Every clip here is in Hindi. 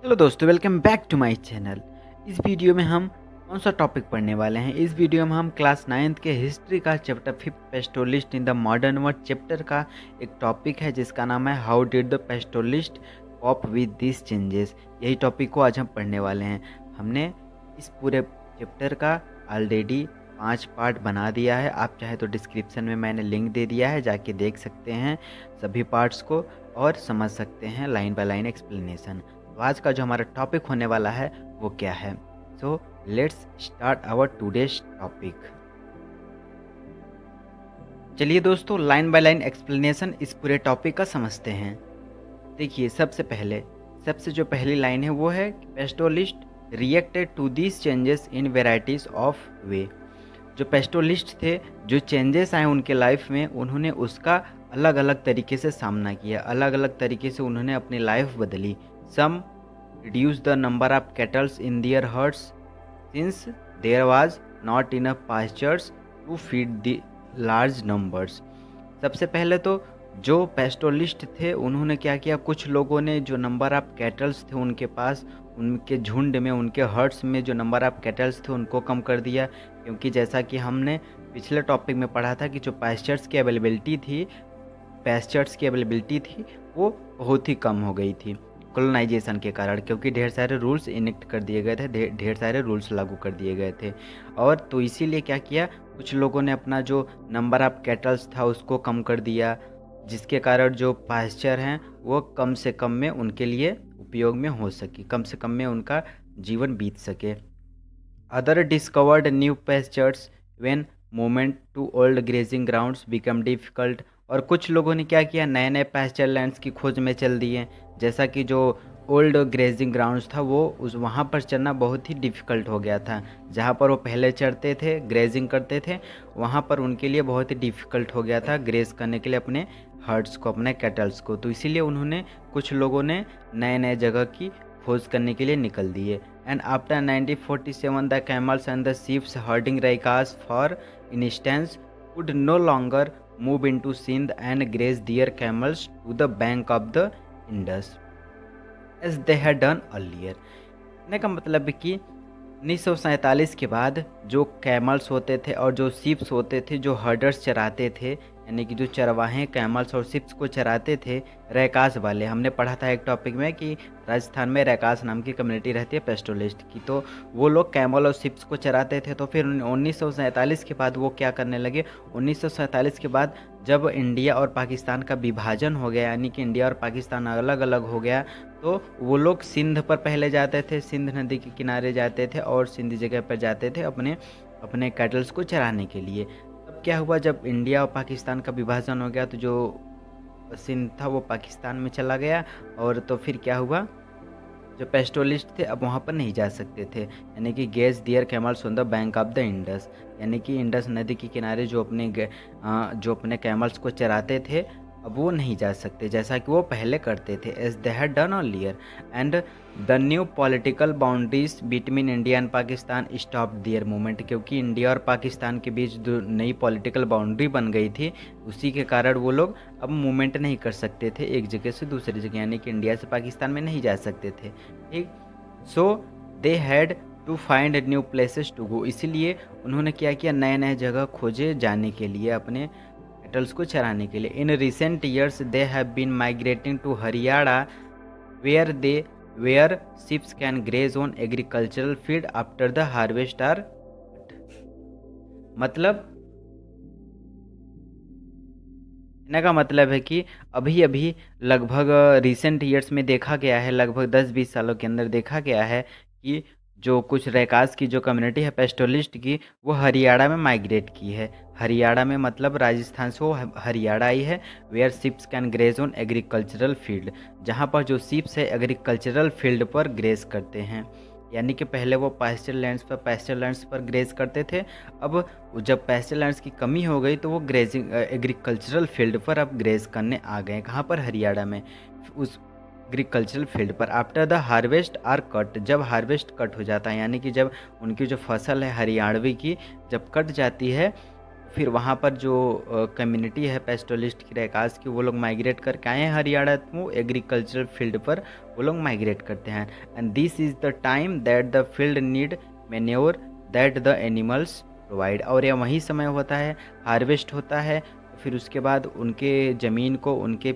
हेलो दोस्तों, welcome back to my channel. इस वीडियो में हम कौन सा टॉपिक पढ़ने वाले हैं। इस वीडियो में हम क्लास 9th के हिस्ट्री का chapter 5 पेस्टोलिस्ट in the modern world chapter का एक टॉपिक है जिसका नाम है how did the पेस्टोलिस्ट corp with this changes. यही टॉपिक को आज हम पढ़ने वाले हैं। हमने इस पूरे चैप्टर का ऑलरेडी 5 पार्ट बना दिया है। आप चाहे तो डिस्क्रिप्शन में मैंने लिंक दे दिया है, जाके देख सकते हैं सभी पार्ट्स को और समझ सकते हैं लाइन बाय लाइन एक्सप्लेनेशन। तो आज का जो हमारा टॉपिक होने वाला है वो क्या है। So let's start our today's topic. चलिए दोस्तों, लाइन बाय लाइन एक्सप्लेनेशन इस पूरे टॉपिक का समझते हैं। देखिए, सबसे जो पहली लाइन है वो है pastoralist reacted to these changes in varieties of way. जो पेस्टोलिस्ट थे, जो चेंजेस आए उनके लाइफ में, उन्होंने उसका अलग अलग तरीके से सामना किया, अलग अलग तरीके से उन्होंने अपनी लाइफ बदली। Some reduced the number of cattle in their herds since there was not enough pastures to feed the large numbers। सबसे पहले तो जो पेस्टोलिस्ट थे उन्होंने क्या किया, कुछ लोगों ने जो नंबर ऑफ कैटल्स थे उनके पास, उनके झुंड में, उनके हर्ड्स में जो नंबर ऑफ कैटल्स थे उनको कम कर दिया। क्योंकि जैसा कि हमने पिछले टॉपिक में पढ़ा था कि जो पास्चर्स की अवेलेबिलिटी थी वो बहुत ही कम हो गई थी कॉलोनाइजेशन के कारण, क्योंकि ढेर सारे रूल्स इनेक्ट कर दिए गए थे, ढेर सारे रूल्स लागू कर दिए गए थे। और तो इसीलिए क्या किया, कुछ लोगों ने अपना जो नंबर ऑफ कैटल्स था उसको कम कर दिया, जिसके कारण जो पास्चर हैं वो कम से कम में उनके लिए उपयोग में हो सके, कम से कम में उनका जीवन बीत सके। Other discovered new pastures when movement to old grazing grounds become difficult. और कुछ लोगों ने क्या किया, नए नए पास्चर लैंड्स की खोज में चल दिए। जैसा कि जो ओल्ड ग्रेजिंग ग्राउंड्स था वो वहाँ पर चढ़ना बहुत ही डिफ़िकल्ट हो गया था। जहाँ पर वो पहले चढ़ते थे, ग्रेजिंग करते थे, वहाँ पर उनके लिए बहुत ही डिफ़िकल्ट हो गया था ग्रेज करने के लिए अपने हर्ड्स को, अपने कैटल्स को। तो इसीलिए उन्होंने, कुछ लोगों ने नए नए जगह की खोज करने के लिए निकल दिए। And after 1947 the camels and the sheeps herding Raikas for instance could no longer move into Sindh and graze their camels to the bank of the Indus as they had done earlier. कहने का मतलब है कि 1947 के बाद जो कैमल्स होते थे और जो शिप्स होते थे, जो हर्डर्स चराते थे, यानी कि जो चरवाहे कैमल्स और शिप्स को चराते थे, रैकास वाले, हमने पढ़ा था एक टॉपिक में कि राजस्थान में रैकास नाम की कम्युनिटी रहती है पेस्टोलिस्ट की। तो वो लोग कैमल और शिप्स को चराते थे। तो फिर 1947 के बाद वो क्या करने लगे, 1947 के बाद जब इंडिया और पाकिस्तान का विभाजन हो गया, यानी कि इंडिया और पाकिस्तान अलग अलग हो गया, तो वो लोग सिंध पर पहले जाते थे, सिंध नदी के किनारे जाते थे और सिंध जगह पर जाते थे अपने कैटल्स को चराने के लिए। तब क्या हुआ, जब इंडिया और पाकिस्तान का विभाजन हो गया तो जो सिंध था वो पाकिस्तान में चला गया। और तो फिर क्या हुआ, जो पेस्टोलिस्ट थे अब वहाँ पर नहीं जा सकते थे, यानी कि graze their camels on the bank of the Indus, यानी कि इंडस नदी के किनारे जो अपने कैमल्स को चराते थे अब वो नहीं जा सकते जैसा कि वो पहले करते थे, as they had done earlier. And the new political boundaries between India and Pakistan stop their movement. क्योंकि इंडिया और पाकिस्तान के बीच जो नई पॉलिटिकल बाउंड्री बन गई थी, उसी के कारण वो लोग अब मूवमेंट नहीं कर सकते थे एक जगह से दूसरी जगह, यानी कि इंडिया से पाकिस्तान में नहीं जा सकते थे। ठीक, so they had to find new places to go. इसीलिए उन्होंने क्या किया, नए नए जगह खोजे जाने के लिए, अपने कैटल्स को चराने के लिए। In recent years they have been migrating to Haryana where sheeps can graze on agricultural field after the harvest are. मतलब कहने का मतलब है कि अभी लगभग रिसेंट ईयर्स में देखा गया है, लगभग 10-20 सालों के अंदर देखा गया है कि जो कुछ रैकास की जो कम्युनिटी है पेस्टोलिस्ट की, वो हरियाणा में माइग्रेट की है। हरियाणा में मतलब राजस्थान से वो हरियाणा आई है। Where sheeps can graze on agricultural field, जहाँ पर जो शिप्स है एग्रीकल्चरल फील्ड पर ग्रेज करते हैं। यानी कि पहले वो पास्चर लैंड्स पर ग्रेज करते थे। अब जब पास्चर लैंड्स की कमी हो गई तो वो ग्रेजिंग एग्रीकल्चरल फील्ड पर अब ग्रेज करने आ गए। कहाँ पर, हरियाणा में, उस एग्रीकल्चरल फील्ड पर। After the harvest are cut, जब हार्वेस्ट कट हो जाता है, यानी कि जब उनकी जो फसल है हरियाणवी की जब कट जाती है, फिर वहाँ पर जो कम्युनिटी है पेस्टोलिस्ट की रैकास की, वो लोग माइग्रेट करके आए हैं हरियाणा में एग्रीकल्चरल फील्ड पर, वो लोग माइग्रेट करते हैं। And this is the time that the field need manure that the animals provide. और यह वही समय होता है, हार्वेस्ट होता है, फिर उसके बाद उनके ज़मीन को, उनके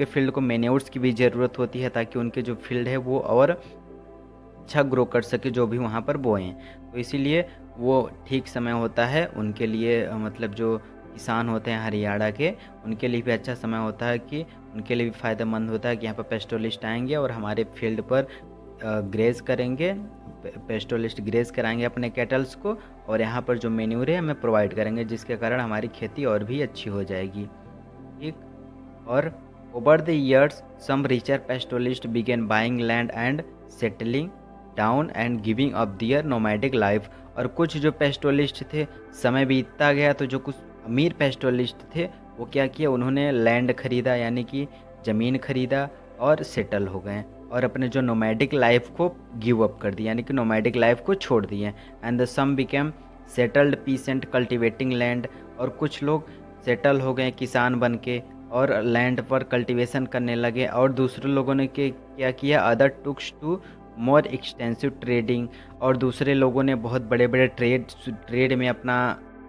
फील्ड को मैन्योर्स की भी ज़रूरत होती है, ताकि उनके जो फील्ड है वो और अच्छा ग्रो कर सके, जो भी वहाँ पर बोएं। तो इसीलिए वो ठीक समय होता है उनके लिए, मतलब जो किसान होते हैं हरियाणा के, उनके लिए भी अच्छा समय होता है, कि उनके लिए भी फ़ायदेमंद होता है कि यहाँ पर पेस्टोलिस्ट आएंगे और हमारे फील्ड पर ग्रेज करेंगे, पेस्टोलिस्ट ग्रेज कराएंगे अपने कैटल्स को, और यहाँ पर जो मेन्यूर है हमें प्रोवाइड करेंगे, जिसके कारण हमारी खेती और भी अच्छी हो जाएगी। ठीक। और over the years some richer pastoralist began buying land and settling down and giving up their nomadic life. और कुछ जो पेस्टोलिस्ट थे, समय बीतता गया तो जो कुछ अमीर पेस्टोलिस्ट थे वो क्या किया, उन्होंने लैंड खरीदा, यानी कि ज़मीन खरीदा और सेटल हो गए, और अपने जो नोमैडिक लाइफ को गिव अप कर दिया, यानी कि नोमैडिक लाइफ को छोड़ दिए। And the some became settled peasant cultivating land. और कुछ लोग सेटल हो गए किसान बन के और लैंड पर कल्टीवेशन करने लगे। और दूसरे लोगों ने क्या किया, other took to more extensive trading. और दूसरे लोगों ने बहुत बड़े बड़े ट्रेड में अपना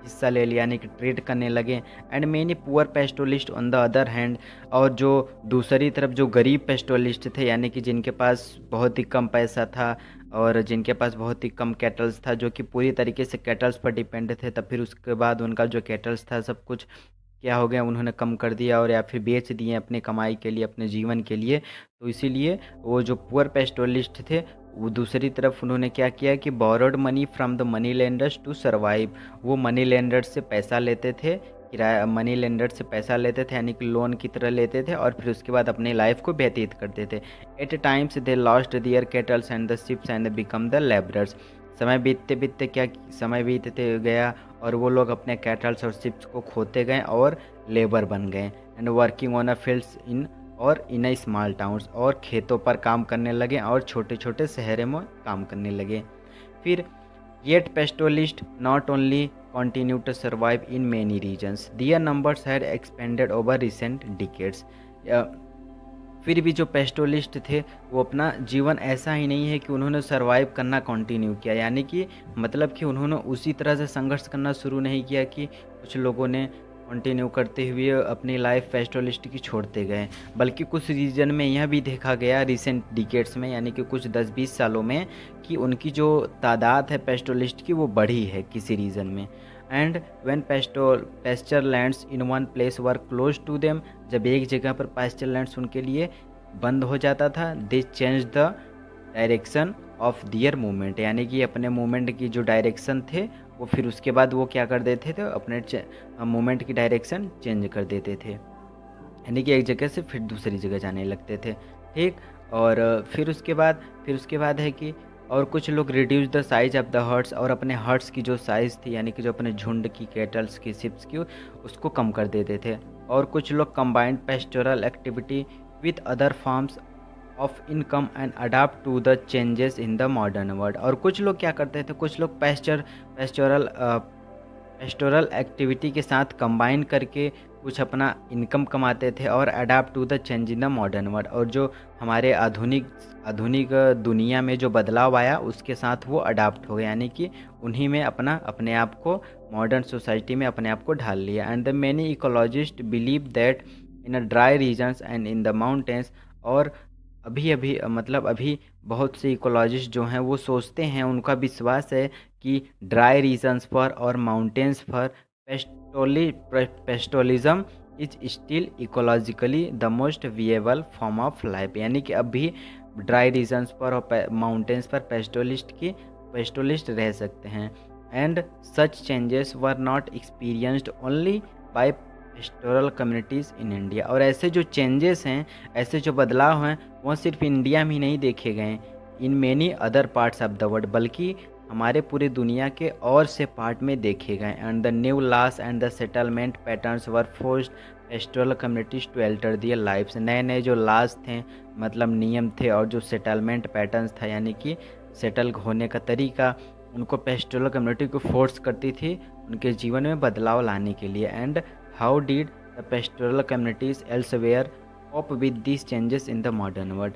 हिस्सा ले लिया, यानी कि ट्रेड करने लगे। And many poor पेस्टोलिस्ट on the other hand. और जो दूसरी तरफ जो गरीब पेस्टोलिस्ट थे, यानी कि जिनके पास बहुत ही कम पैसा था और जिनके पास बहुत ही कम कैटल्स था, जो कि पूरी तरीके से कैटल्स पर डिपेंड थे, तब फिर उसके बाद उनका जो कैटल्स था सब कुछ क्या हो गया, उन्होंने कम कर दिया और या फिर बेच दिए अपने कमाई के लिए, अपने जीवन के लिए। तो इसीलिए वो जो पुअर पेस्टोलिस्ट थे, वो दूसरी तरफ उन्होंने क्या किया कि borrowed money from the money lenders to survive. वो मनी लेंडर्स से पैसा लेते थे, किराया मनी लेंडर से पैसा लेते थे, यानी कि लोन की तरह लेते थे, और फिर उसके बाद अपनी लाइफ को व्यतीत करते थे। At times they lost their cattles and the sheeps and become the labourers. समय बीतते बीतते क्या समय बीतते गया और वो लोग अपने कैटल्स और शिप्स को खोते गए और लेबर बन गए। And working on a fields in a small towns. और खेतों पर काम करने लगे और छोटे छोटे शहरों में काम करने लगे। फिर yet पेस्टोलिस्ट not only continue to survive in many regions. Their numbers had expanded over recent decades. फिर भी जो पेस्टोलिस्ट थे वो अपना जीवन ऐसा ही नहीं है कि उन्होंने सरवाइव करना कंटिन्यू किया, यानी कि मतलब कि उन्होंने उसी तरह से संघर्ष करना शुरू नहीं किया कि कुछ लोगों ने कंटिन्यू करते हुए अपनी लाइफ पेस्टोलिस्ट की छोड़ते गए, बल्कि कुछ रीजन में यह भी देखा गया रिसेंट डिकेड्स में, यानी कि कुछ 10-20 सालों में, कि उनकी जो तादाद है पेस्टोलिस्ट की वो बढ़ी है किसी रीजन में। And when pasture lands in one place were close to them. जब एक जगह पर पेस्चर लैंड्स उनके लिए बंद हो जाता था, they change the direction of their movement, यानी कि अपने मूवमेंट की जो डायरेक्शन थे वो फिर उसके बाद वो क्या कर देते थे, अपने मूवमेंट की डायरेक्शन चेंज कर देते थे, यानी कि एक जगह से फिर दूसरी जगह जाने लगते थे। ठीक। और फिर उसके बाद है कि और कुछ लोग reduce the size of the herds. और अपने हर्ट्स की जो साइज़ थी, यानी कि जो अपने झुंड की, कैटल्स की, शिप्स की, उसको कम कर देते थे। और कुछ लोग combined pastoral activity with other forms of income and adapt to the changes in the modern world. और कुछ लोग क्या करते थे, कुछ लोग पेस्टोरल एक्टिविटी के साथ कंबाइन करके कुछ अपना इनकम कमाते थे और adapt to the change in the modern world. और जो हमारे आधुनिक दुनिया में जो बदलाव आया उसके साथ वो अडाप्ट हो गए, यानी कि उन्हीं में अपने आप को मॉडर्न सोसाइटी में अपने आप को ढाल लिया। And the many ecologist believe that in a dry regions and in the mountains. और अभी बहुत से इकोलॉजिस्ट जो हैं वो सोचते हैं, उनका विश्वास है कि ड्राई रीजन्स पर और माउंटेन्स पर pastoralism is still ecologically the most viable form of life, यानी कि अब भी ड्राई रीजन्स पर और माउंटेन्स पर पेस्टोलिस्ट रह सकते हैं। And such changes were not experienced only by pastoral communities in India. और ऐसे जो चेंजेस हैं, ऐसे जो बदलाव हैं, वह सिर्फ इंडिया में ही नहीं देखे गए, in many other parts of the world, बल्कि हमारे पूरे दुनिया के और से पार्ट में देखे गए। And the new laws and the settlement patterns were forced pastoral communities to alter their lifes. नए नए जो लॉज थे, मतलब नियम थे, और जो सेटलमेंट पैटर्न्स था, यानी कि सेटल होने का तरीका, उनको पेस्टोरल कम्युनिटी को फोर्स करती थी उनके जीवन में बदलाव लाने के लिए। And how did the pastoral communities elsewhere cope with these changes in the modern world,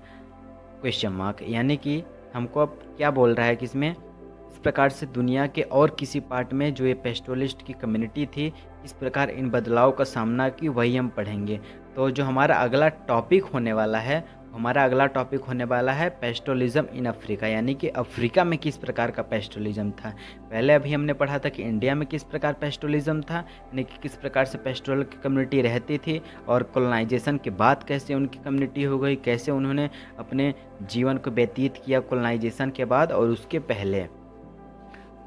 question mark. यानी कि हमको अब क्या बोल रहा है कि इसमें इस प्रकार से दुनिया के और किसी पार्ट में जो ये पेस्टोलिस्ट की कम्युनिटी थी इस प्रकार इन बदलाव का सामना की, वही हम पढ़ेंगे। तो जो हमारा अगला टॉपिक होने वाला है पेस्टोलिज्म इन अफ्रीका, यानी कि अफ्रीका में किस प्रकार का पेस्टोलिज्म था। पहले अभी हमने पढ़ा था कि इंडिया में किस प्रकार पेस्टोलिज्म था, यानी कि किस प्रकार से पेस्टोरल की कम्युनिटी रहती थी, और कॉलोनाइजेशन के बाद कैसे उनकी कम्युनिटी हो गई, कैसे उन्होंने अपने जीवन को व्यतीत किया कॉलोनाइजेशन के बाद और उसके पहले।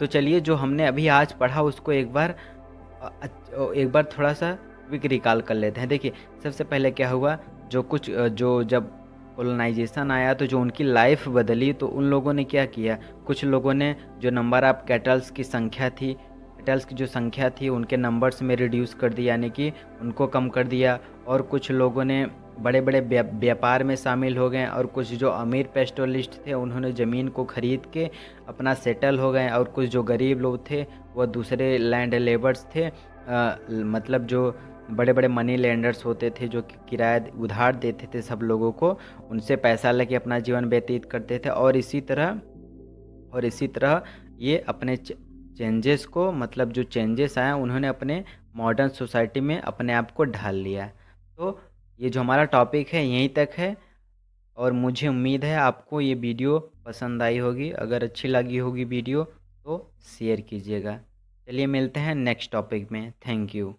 तो चलिए जो हमने अभी आज पढ़ा उसको एक बार थोड़ा सा क्विक रिकॉल कर लेते हैं। देखिए सबसे पहले क्या हुआ, जो जब कॉलोनाइजेशन आया तो जो उनकी लाइफ बदली, तो उन लोगों ने क्या किया, कुछ लोगों ने जो नंबर ऑफ कैटल्स की जो संख्या थी उनके नंबर्स में रिड्यूस कर दिया, यानी कि उनको कम कर दिया। और कुछ लोगों ने बड़े बड़े व्यापार में शामिल हो गए, और कुछ जो अमीर पेस्टोलिस्ट थे उन्होंने ज़मीन को खरीद के अपना सेटल हो गए, और कुछ जो गरीब लोग थे वो दूसरे लैंड लेबर्स थे, मतलब जो बड़े बड़े मनी लैंडर्स होते थे जो कि किराया उधार देते थे सब लोगों को, उनसे पैसा लेके अपना जीवन व्यतीत करते थे। और इसी तरह ये अपने चेंजेस को, मतलब जो चेंजेस आए उन्होंने अपने मॉडर्न सोसाइटी में अपने आप को ढाल लिया। तो ये जो हमारा टॉपिक है यहीं तक है, और मुझे उम्मीद है आपको ये वीडियो पसंद आई होगी। अगर अच्छी लगी होगी वीडियो तो शेयर कीजिएगा। चलिए मिलते हैं नेक्स्ट टॉपिक में। Thank you.